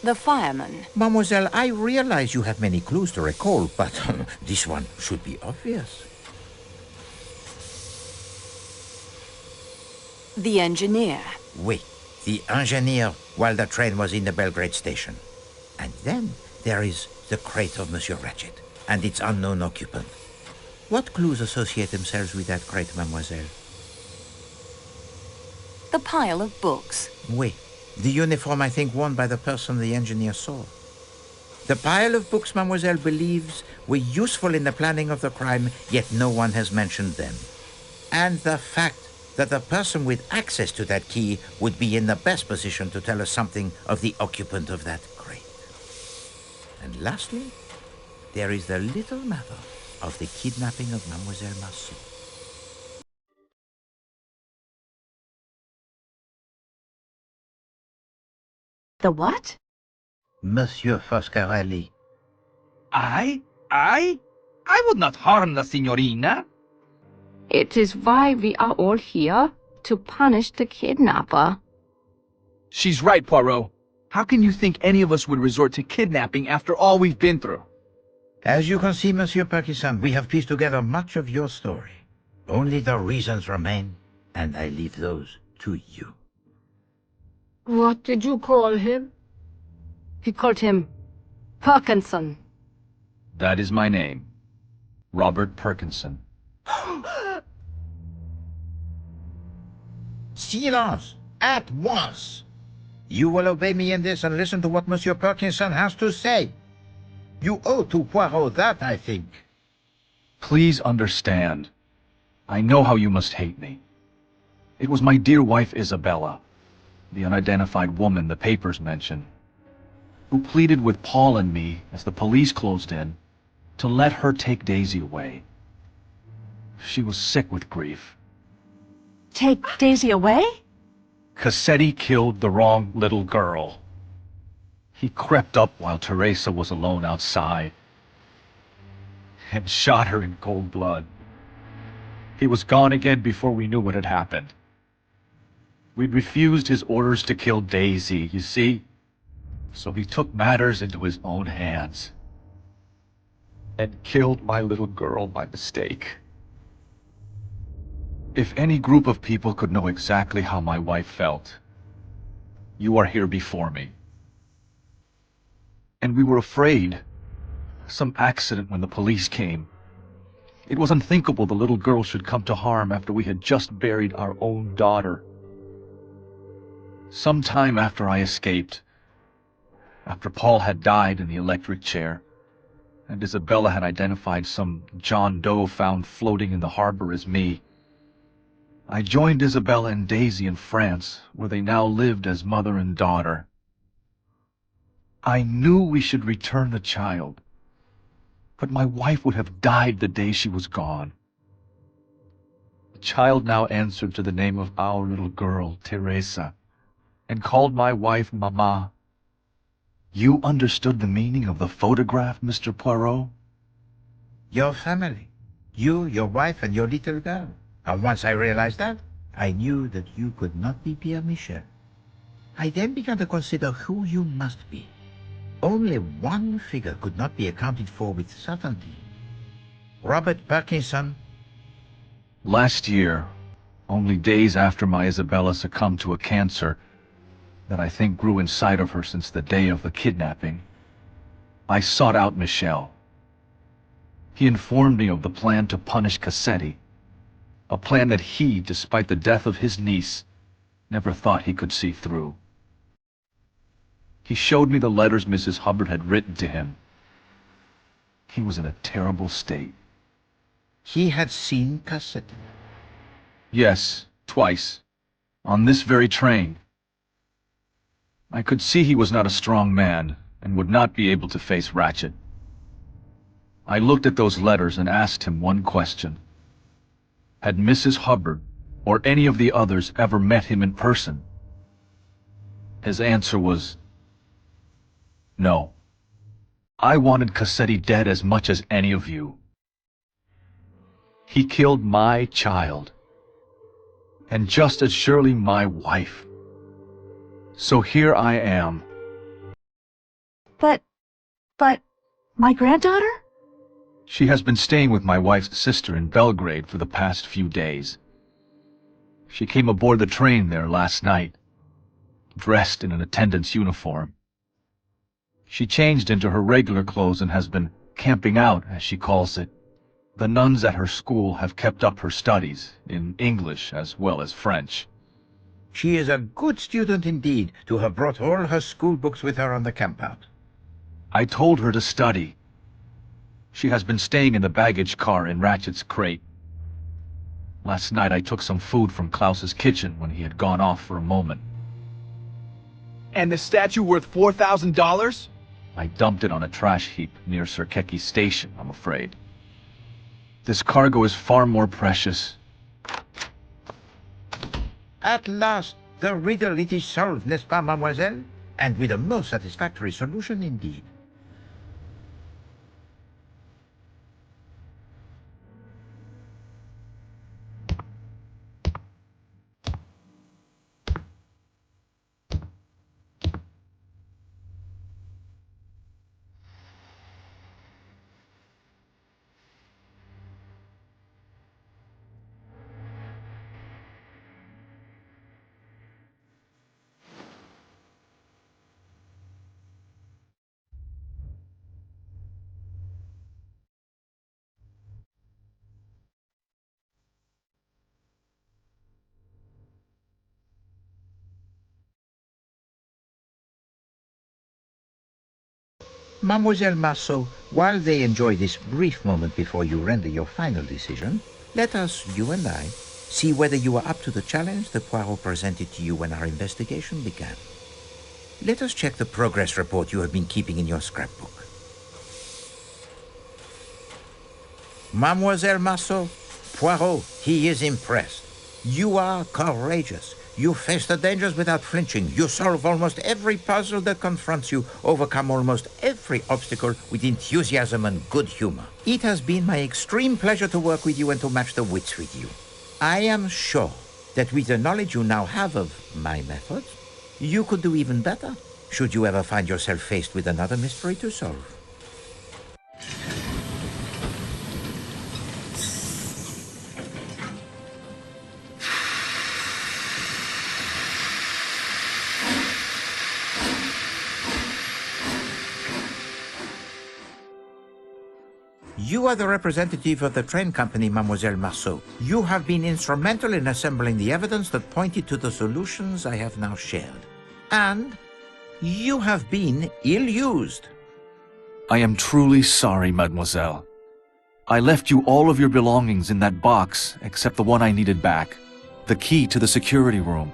The fireman. Mademoiselle, I realize you have many clues to recall, but this one should be obvious. The engineer. Oui, the engineer while the train was in the Belgrade station. And then there is the crate of Monsieur Ratchet and its unknown occupant. What clues associate themselves with that crate, mademoiselle? The pile of books. Oui. The uniform, I think, worn by the person the engineer saw. The pile of books mademoiselle believes were useful in the planning of the crime, yet no one has mentioned them. And the fact that the person with access to that key would be in the best position to tell us something of the occupant of that crate. And lastly, there is the little matter of the kidnapping of Mademoiselle Marceau. The what? Monsieur Foscarelli. I would not harm the signorina. It is why we are all here, to punish the kidnapper. She's right, Poirot. How can you think any of us would resort to kidnapping after all we've been through? As you can see, Monsieur Perkison, we have pieced together much of your story. Only the reasons remain, and I leave those to you. What did you call him? He called him Perkinson. That is my name. Robert Perkinson. Silence! At once! You will obey me in this and listen to what Monsieur Perkinson has to say. You owe to Poirot that, I think. Please understand. I know how you must hate me. It was my dear wife Isabella, the unidentified woman the papers mention, who pleaded with Paul and me as the police closed in to let her take Daisy away. She was sick with grief, Take Daisy away? Cassetti killed the wrong little girl. He crept up while Teresa was alone outside and shot her in cold blood. He was gone again before we knew what had happened. We'd refused his orders to kill Daisy, you see? So he took matters into his own hands and killed my little girl by mistake. If any group of people could know exactly how my wife felt, you are here before me. And we were afraid. Some accident when the police came. It was unthinkable the little girl should come to harm after we had just buried our own daughter. Some time after I escaped, after Paul had died in the electric chair, and Isabella had identified some John Doe found floating in the harbor as me, I joined Isabella and Daisy in France, where they now lived as mother and daughter. I knew we should return the child, but my wife would have died the day she was gone. The child now answered to the name of our little girl, Teresa, and called my wife Mama. You understood the meaning of the photograph, Mr. Poirot? Your family. You, your wife, and your little girl. And once I realized that, I knew that you could not be Pierre Michel. I then began to consider who you must be. Only one figure could not be accounted for with certainty. Robert Parkinson. Last year, only days after my Isabella succumbed to a cancer that I think grew inside of her since the day of the kidnapping, I sought out Michel. He informed me of the plan to punish Cassetti, a plan that he, despite the death of his niece, never thought he could see through. He showed me the letters Mrs. Hubbard had written to him. He was in a terrible state. He had seen Cassetti. Yes, twice. On this very train. I could see he was not a strong man and would not be able to face Ratchet. I looked at those letters and asked him one question. Had Mrs. Hubbard or any of the others ever met him in person? His answer was no. I wanted Cassetti dead as much as any of you. He killed my child, and just as surely my wife. So here I am. But, my granddaughter? She has been staying with my wife's sister in Belgrade for the past few days. She came aboard the train there last night, dressed in an attendant's uniform. She changed into her regular clothes and has been camping out, as she calls it. The nuns at her school have kept up her studies, in English as well as French. She is a good student indeed, to have brought all her school books with her on the campout. I told her to study. She has been staying in the baggage car in Ratchet's crate. Last night I took some food from Klaus's kitchen when he had gone off for a moment. And the statue worth $4,000? I dumped it on a trash heap near Sirkeki Station, I'm afraid. This cargo is far more precious. At last, the riddle it is solved, n'est-ce pas, mademoiselle? And with a most satisfactory solution indeed. Mademoiselle Marceau, while they enjoy this brief moment before you render your final decision, let us, you and I, see whether you are up to the challenge that Poirot presented to you when our investigation began. Let us check the progress report you have been keeping in your scrapbook. Mademoiselle Marceau, Poirot, he is impressed. You are courageous. You face the dangers without flinching. You solve almost every puzzle that confronts you, overcome almost every obstacle with enthusiasm and good humor. It has been my extreme pleasure to work with you and to match the wits with you. I am sure that with the knowledge you now have of my methods, you could do even better, should you ever find yourself faced with another mystery to solve. You are the representative of the train company, Mademoiselle Marceau. You have been instrumental in assembling the evidence that pointed to the solutions I have now shared. And you have been ill-used. I am truly sorry, mademoiselle. I left you all of your belongings in that box, except the one I needed back, the key to the security room.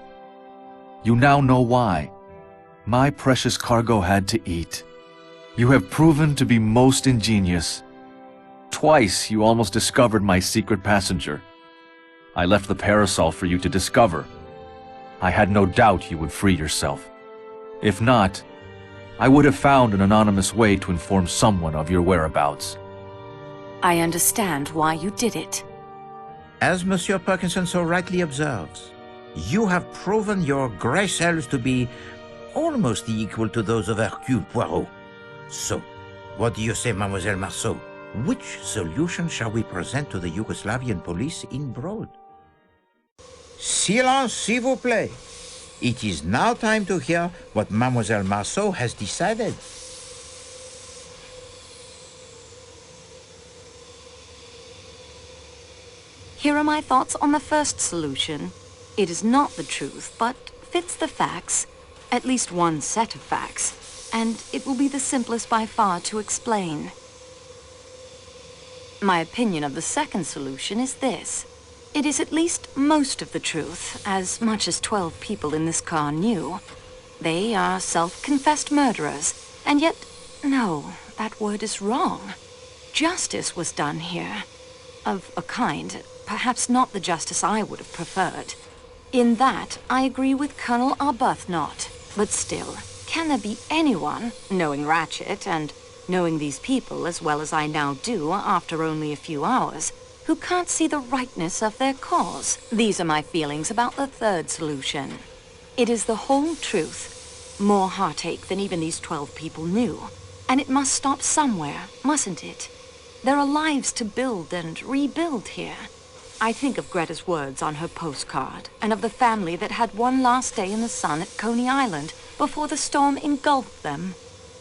You now know why. My precious cargo had to eat. You have proven to be most ingenious. Twice you almost discovered my secret passenger. I left the parasol for you to discover. I had no doubt you would free yourself. If not, I would have found an anonymous way to inform someone of your whereabouts. I understand why you did it. As Monsieur Perkinson so rightly observes, you have proven your gray cells to be almost equal to those of Hercule Poirot. So, what do you say, Mademoiselle Marceau? Which solution shall we present to the Yugoslavian police in Broad? Silence, s'il vous plaît. It is now time to hear what Mademoiselle Marceau has decided. Here are my thoughts on the first solution. It is not the truth, but fits the facts, at least one set of facts, and it will be the simplest by far to explain. My opinion of the second solution is this. It is at least most of the truth, as much as 12 people in this car knew. They are self-confessed murderers, and yet, no, that word is wrong. Justice was done here. Of a kind, perhaps not the justice I would have preferred. In that, I agree with Colonel Arbuthnot. But still, can there be anyone, knowing Ratchet and knowing these people as well as I now do after only a few hours, who can't see the rightness of their cause? These are my feelings about the third solution. It is the whole truth. More heartache than even these 12 people knew. And it must stop somewhere, mustn't it? There are lives to build and rebuild here. I think of Greta's words on her postcard, and of the family that had one last day in the sun at Coney Island before the storm engulfed them.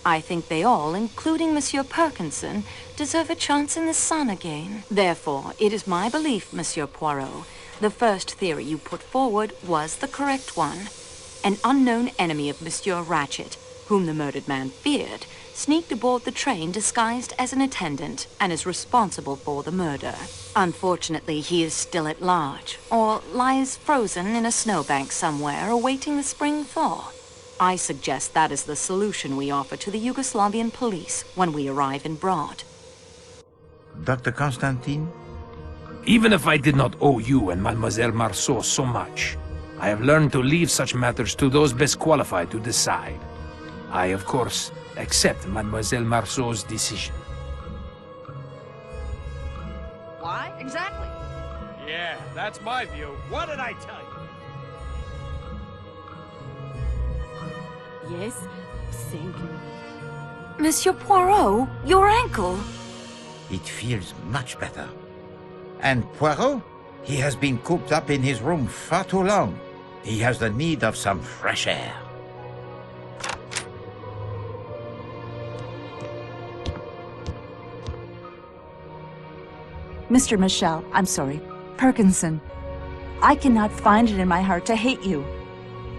I think they all, including Monsieur Perkinson, deserve a chance in the sun again. Therefore, it is my belief, Monsieur Poirot, the first theory you put forward was the correct one. An unknown enemy of Monsieur Ratchet, whom the murdered man feared, sneaked aboard the train disguised as an attendant and is responsible for the murder. Unfortunately, he is still at large, or lies frozen in a snowbank somewhere awaiting the spring thaw. I suggest that is the solution we offer to the Yugoslavian police when we arrive in Broad. Dr. Constantine? Even if I did not owe you and Mademoiselle Marceau so much, I have learned to leave such matters to those best qualified to decide. I, of course, accept Mademoiselle Marceau's decision. Why? Exactly. Yeah, that's my view. What did I tell you? Yes, thank you. Monsieur Poirot, your ankle! It feels much better. And Poirot? He has been cooped up in his room far too long. He has the need of some fresh air. Mr. Michel, I'm sorry, Perkinson. I cannot find it in my heart to hate you.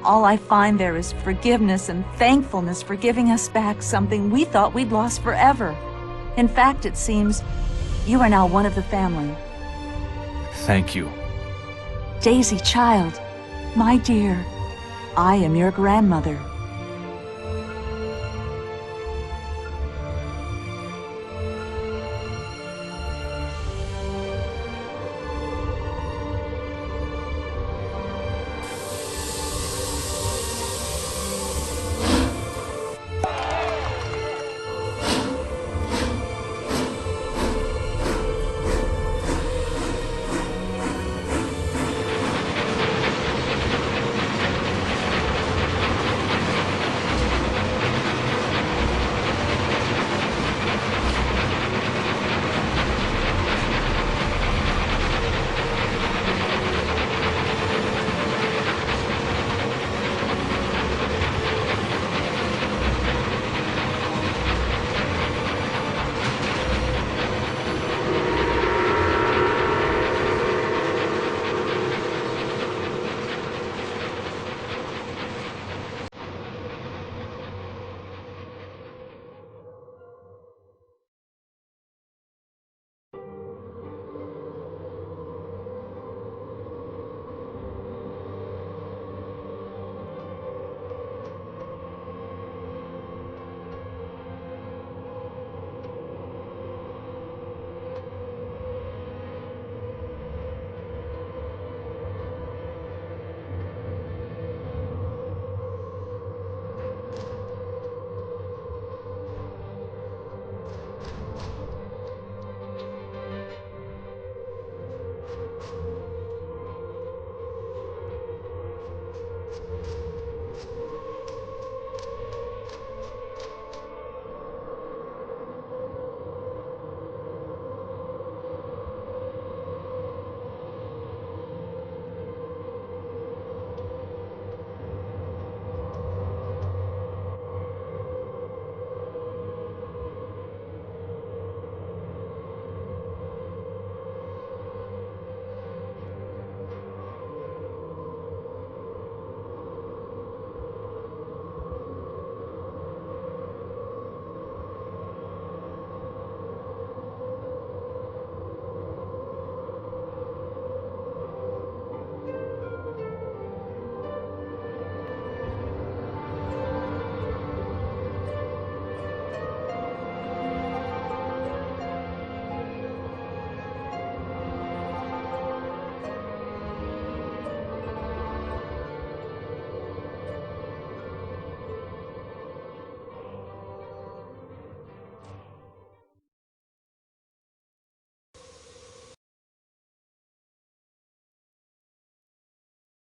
All I find there is forgiveness and thankfulness for giving us back something we thought we'd lost forever. In fact, it seems you are now one of the family. Thank you. Daisy, child, my dear, I am your grandmother.